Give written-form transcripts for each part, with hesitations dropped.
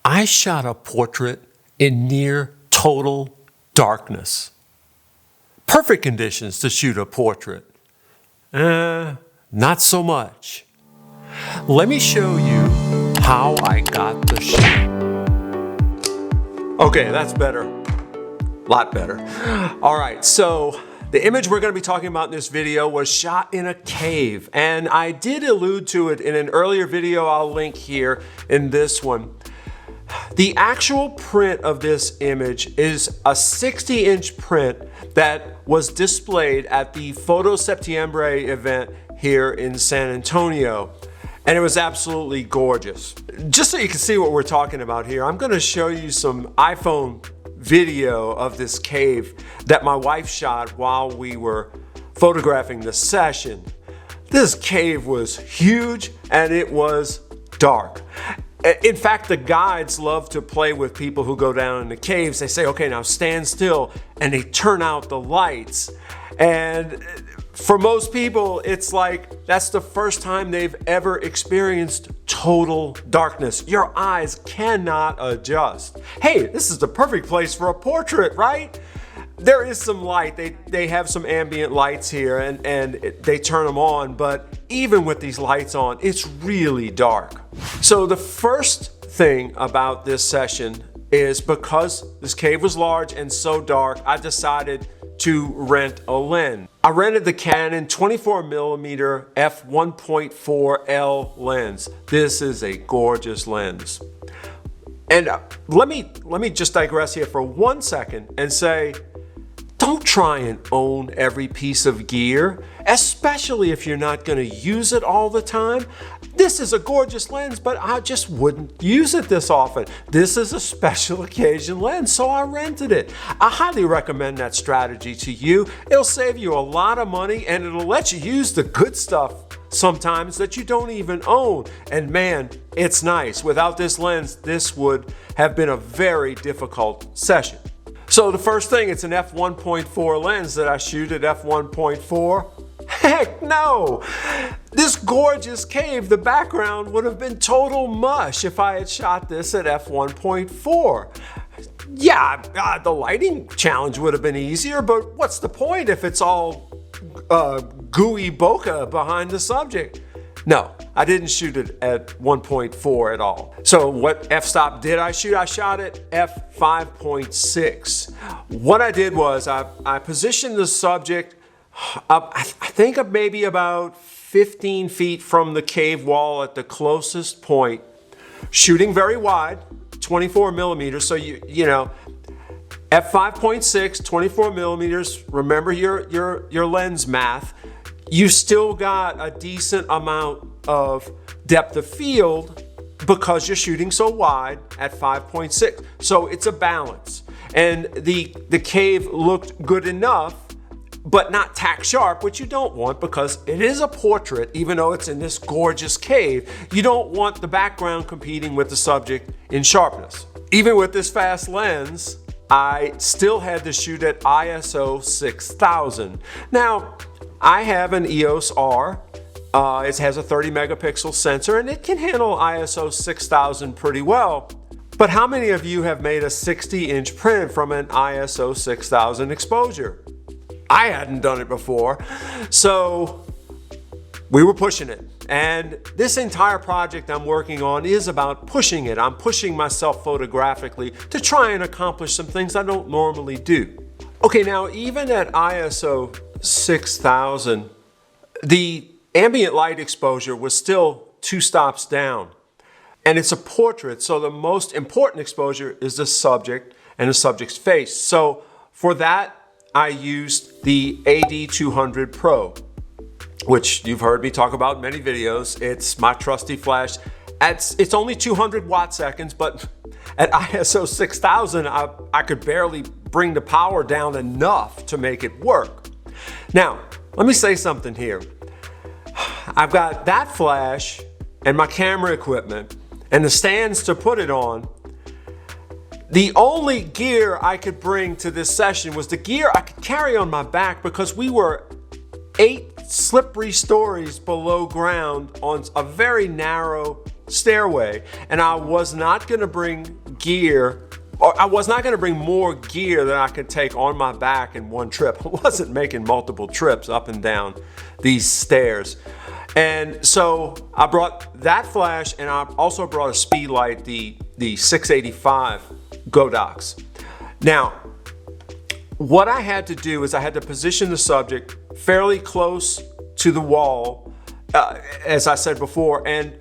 I shot a portrait in near total darkness. Perfect conditions to shoot a portrait. Not so much. Let me show you how I got the shot. Okay, that's better. A lot better. All right, so the image we're going to be talking about in this video was shot in a cave, and I did allude to it in an earlier video I'll link here in this one. The actual print of this image is a 60-inch print that was displayed at the Foto Septiembre event here in San Antonio, and it was absolutely gorgeous. Just so you can see what we're talking about here, I'm going to show you some iPhone video of this cave that my wife shot while we were photographing the session. This cave was huge and it was dark. In fact, the guides love to play with people who go down in the caves. They say, okay, now stand still, and they turn out the lights. And for most people, it's like that's the first time they've ever experienced total darkness. Your eyes cannot adjust. Hey, this is the perfect place for a portrait, right? There is some light. They have some ambient lights here and they turn them on, but even with these lights on, it's really dark. So the first thing about this session is because this cave was large and so dark, I decided to rent a lens. I rented the Canon 24mm f1.4L lens. This is a gorgeous lens. And let me just digress here for 1 second and say, don't try and own every piece of gear, especially if you're not going to use it all the time. This is a gorgeous lens, but I just wouldn't use it this often. This is a special occasion lens, so I rented it. I highly recommend that strategy to you. It'll save you a lot of money and it'll let you use the good stuff sometimes that you don't even own. And man, it's nice. Without this lens, this would have been a very difficult session. So the first thing, it's an f1.4 lens that I shoot at f1.4. Heck no! This gorgeous cave, the background would have been total mush if I had shot this at f1.4. Yeah, the lighting challenge would have been easier, but what's the point if it's all gooey bokeh behind the subject? No, I didn't shoot it at 1.4 at all. So what f-stop did I shoot? I shot at f5.6. What I did was I positioned the subject up, I think of maybe about 15 feet from the cave wall at the closest point, shooting very wide, 24 millimeters. So you know, f5.6, 24 millimeters. Remember your lens math. You still got a decent amount of depth of field because you're shooting so wide at 5.6. So it's a balance. And the cave looked good enough, but not tack sharp, which you don't want because it is a portrait, even though it's in this gorgeous cave. You don't want the background competing with the subject in sharpness. Even with this fast lens, I still had to shoot at ISO 6000. Now, I have an EOS R. It has a 30 megapixel sensor and it can handle ISO 6000 pretty well. But how many of you have made a 60-inch print from an ISO 6000 exposure? I hadn't done it before, so we were pushing it. And this entire project I'm working on is about pushing it. I'm pushing myself photographically to try and accomplish some things I don't normally do. Okay, now even at ISO 6000, the ambient light exposure was still 2 stops down. And it's a portrait, so the most important exposure is the subject and the subject's face. So for that, I used the AD200 Pro, which you've heard me talk about in many videos. It's my trusty flash. It's only 200 watt seconds, but at ISO 6000, I could barely bring the power down enough to make it work. Now, let me say something here. I've got that flash and my camera equipment and the stands to put it on. The only gear I could bring to this session was the gear I could carry on my back because we were 8 slippery stories below ground on a very narrow stairway, and I was not going to bring gear, or I was not going to bring more gear than I could take on my back in one trip. I wasn't making multiple trips up and down these stairs. And so I brought that flash, and I also brought a speed light, the 685 Godox. Now, what I had to do is I had to position the subject fairly close to the wall, as I said before, and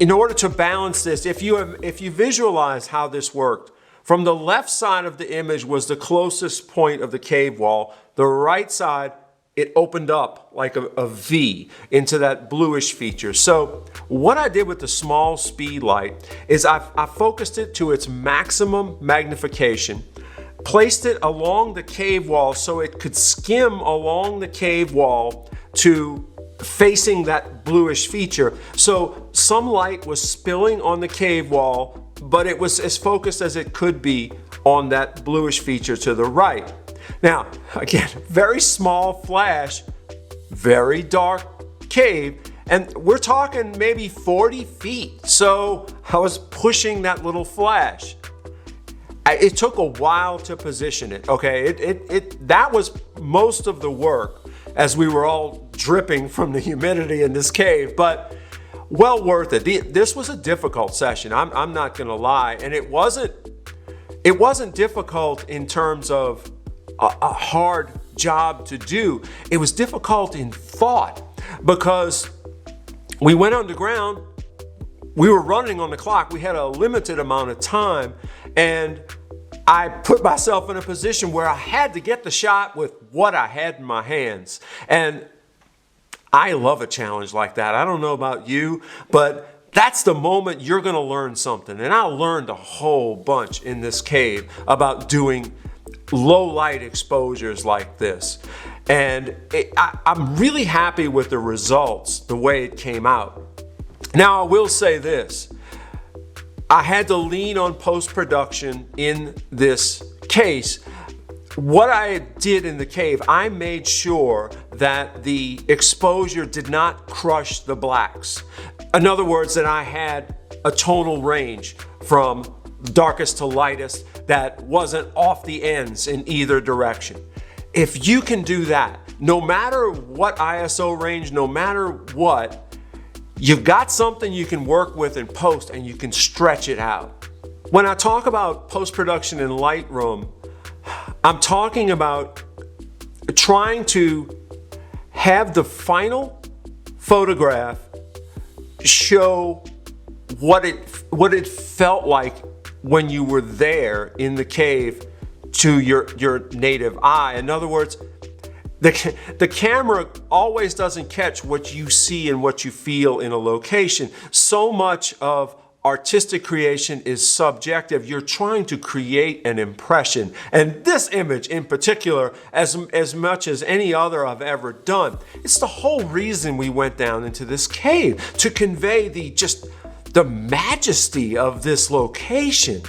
in order to balance this, if you visualize how this worked, from the left side of the image was the closest point of the cave wall. The right side, it opened up like a V into that bluish feature. So what I did with the small speed light is I focused it to its maximum magnification, placed it along the cave wall so it could skim along the cave wall to facing that bluish feature. So some light was spilling on the cave wall, but it was as focused as it could be on that bluish feature to the right. Now, again, very small flash, very dark cave, and we're talking maybe 40 feet. So I was pushing that little flash. It took a while to position it, okay? That was most of the work as we were all dripping from the humidity in this cave, but well worth it. This was a difficult session, I'm not gonna lie, and it wasn't difficult in terms of a hard job to do. It was difficult in thought because we went underground, we were running on the clock, we had a limited amount of time, and I put myself in a position where I had to get the shot with what I had in my hands. And I love a challenge like that. I don't know about you, but that's the moment you're gonna learn something. And I learned a whole bunch in this cave about doing low light exposures like this. And I'm really happy with the results, the way it came out. Now, I will say this. I had to lean on post-production in this case. What I did in the cave, I made sure that the exposure did not crush the blacks. In other words, that I had a tonal range from darkest to lightest that wasn't off the ends in either direction. If you can do that, no matter what ISO range, no matter what, you've got something you can work with in post and you can stretch it out. When I talk about post-production in Lightroom, I'm talking about trying to have the final photograph show what it felt like when you were there in the cave to your native eye. In other words, the camera always doesn't catch what you see and what you feel in a location. So much of artistic creation is subjective. You're trying to create an impression. And this image in particular, as much as any other I've ever done, it's the whole reason we went down into this cave, to convey the majesty of this location,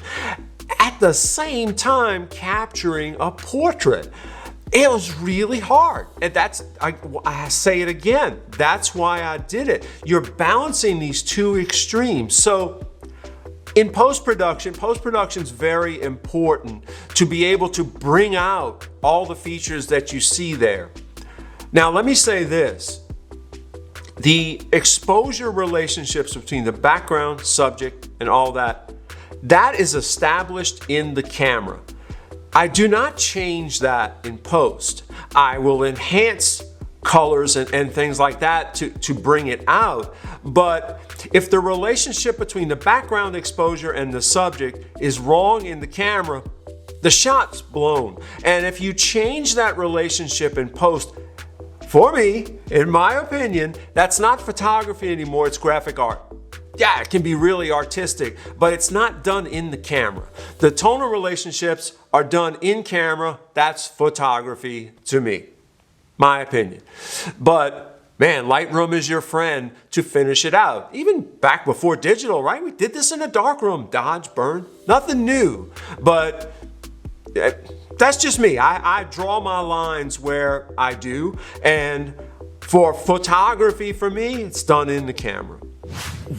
at the same time capturing a portrait. It was really hard, and I say it again, that's why I did it. You're balancing these two extremes. So in post-production is very important to be able to bring out all the features that you see there. Now let me say this, the exposure relationships between the background, subject, and all that is established in the camera. I do not change that in post. I will enhance colors and things like that to bring it out. But if the relationship between the background exposure and the subject is wrong in the camera, the shot's blown. And if you change that relationship in post, for me, in my opinion, that's not photography anymore, it's graphic art. Yeah, it can be really artistic, but it's not done in the camera. The tonal relationships are done in camera. That's photography to me, my opinion. But man, Lightroom is your friend to finish it out. Even back before digital, right? We did this in a darkroom, dodge, burn, nothing new. But that's just me. I draw my lines where I do. And for photography, for me, it's done in the camera.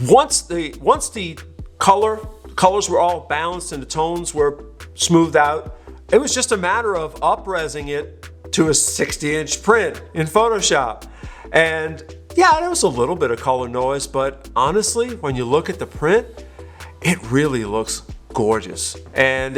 Once the colors were all balanced and the tones were smoothed out, it was just a matter of up-resing it to a 60-inch print in Photoshop. And yeah, there was a little bit of color noise, but honestly, when you look at the print, it really looks gorgeous. And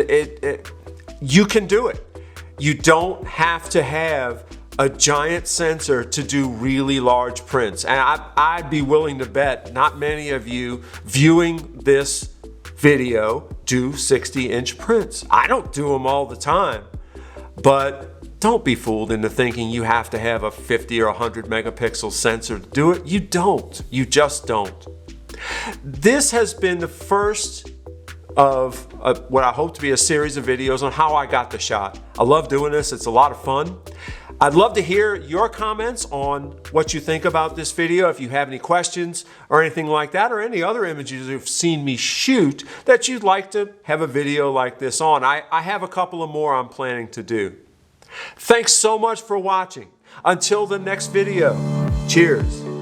you can do it. You don't have to have a giant sensor to do really large prints. And I'd be willing to bet not many of you viewing this video do 60-inch prints. I don't do them all the time, but don't be fooled into thinking you have to have a 50 or 100 megapixel sensor to do it. You don't. You just don't. This has been the first of what I hope to be a series of videos on how I got the shot. I love doing this. It's a lot of fun. I'd love to hear your comments on what you think about this video. If you have any questions or anything like that, or any other images you've seen me shoot that you'd like to have a video like this on. I have a couple of more I'm planning to do. Thanks so much for watching. Until the next video, cheers.